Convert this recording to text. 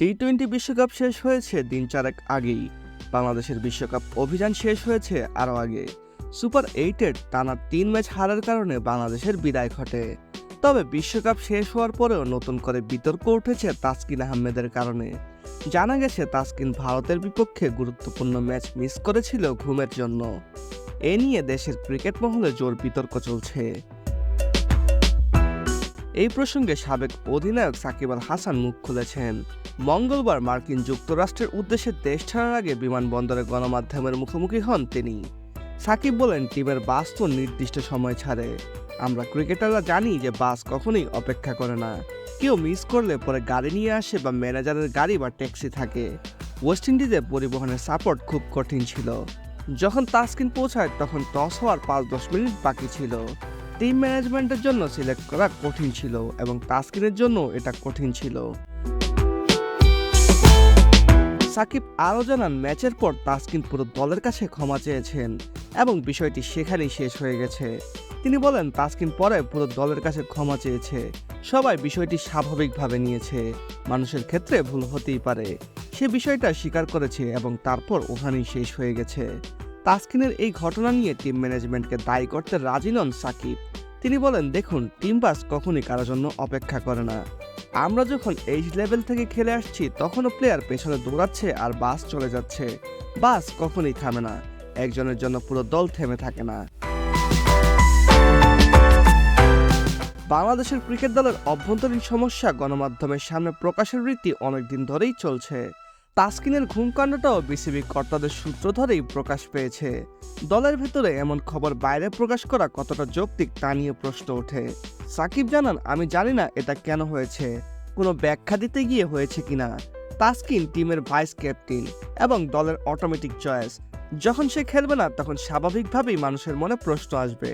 টি-20 বিশ্বকাপ শেষ হয়েছে দিন চারেক আগেই। বাংলাদেশের বিশ্বকাপ অভিযান শেষ হয়েছে আরও আগে। সুপার 8-এর টানা 3 ম্যাচ হারার কারণে বাংলাদেশের বিদায় ঘটে। তবে বিশ্বকাপ শেষ হওয়ার পরেও নতুন করে বিতর্ক উঠেছে তাসকিন আহমেদের কারণে। জানা গেছে তাসকিন ভারতের বিপক্ষে গুরুত্বপূর্ণ ম্যাচ মিস করেছিল ঘুমের জন্য। এ নিয়ে দেশের ক্রিকেট মহলে জোর বিতর্ক চলছে। এই প্রসঙ্গে সাবেক অধিনায়ক সাকিব আল হাসান মুখ খুলেছেন। মঙ্গলবার মার্কিন যুক্তরাষ্ট্রের উদ্দেশ্যে দেশ ছাড়ার আগে বিমানবন্দরে গণমাধ্যমের মুখোমুখি হন তিনি। সাকিব বলেন, টিমের বাস তো নির্দিষ্ট সময় ছাড়ে। আমরা ক্রিকেটাররা জানি যে বাস কখনোই অপেক্ষা করে না। কেউ মিস করলে পরে গাড়ি নিয়ে আসে বা ম্যানেজারের গাড়ি বা ট্যাক্সি থাকে। ওয়েস্ট ইন্ডিজে পরিবহনের সাপোর্ট খুব কঠিন ছিল। যখন তাসকিন পৌঁছায় তখন টস হওয়ার 5-10 মিনিট বাকি ছিল। টিম ম্যানেজমেন্টের জন্য সিলেক্ট করা কঠিন ছিল এবং তাসকিনের জন্য এটা কঠিন ছিল। সাকিব আরও জানান, ম্যাচের পর তাসকিন পুরো দলের কাছে ক্ষমা চেয়েছেন এবং বিষয়টি সেখানেই শেষ হয়ে গেছে। তিনি বলেন, তাসকিন পরে পুরো দলের কাছে ক্ষমা চেয়েছে। সবাই বিষয়টি স্বাভাবিকভাবে নিয়েছে। মানুষের ক্ষেত্রে ভুল হতেই পারে। সে বিষয়টা স্বীকার করেছে এবং তারপর ওখানেই শেষ হয়ে গেছে। তাসকিনের এই ঘটনা নিয়ে টিম ম্যানেজমেন্টকে দায়ী করতে রাজি নন সাকিব। তিনি বলেন, দেখুন, টিম বাস কখনই কারোর জন্য অপেক্ষা করে না। আমরা যখন এই লেভেল থেকে খেলে আসছি তখনও প্লেয়ার পেছনে দৌড়াচ্ছে আর বাস চলে যাচ্ছে। বাস কখনোই থামে না। একজনের জন্য পুরো দল থেমে থাকে না। বাংলাদেশের ক্রিকেট দলের অভ্যন্তরীণ সমস্যা গণমাধ্যমের সামনে প্রকাশের রীতি অনেকদিন ধরেই চলছে। তাসকিনের ঘুমকাণ্ডটাও বিসিবি কর্তাদের সূত্র ধরেই প্রকাশ পেয়েছে। দলের ভেতরে এমন খবর বাইরে প্রকাশ করা কতটা যৌক্তিক তা নিয়ে প্রশ্ন ওঠে। সাকিব জানান, আমি জানি না এটা কেন হয়েছে, কোনো ব্যাখ্যা দিতে গিয়ে হয়েছে কিনা। তাসকিন টিমের ভাইস ক্যাপ্টেন এবং দলের অটোমেটিক চয়েস। যখন সে খেলবে না তখন স্বাভাবিকভাবেই মানুষের মনে প্রশ্ন আসবে।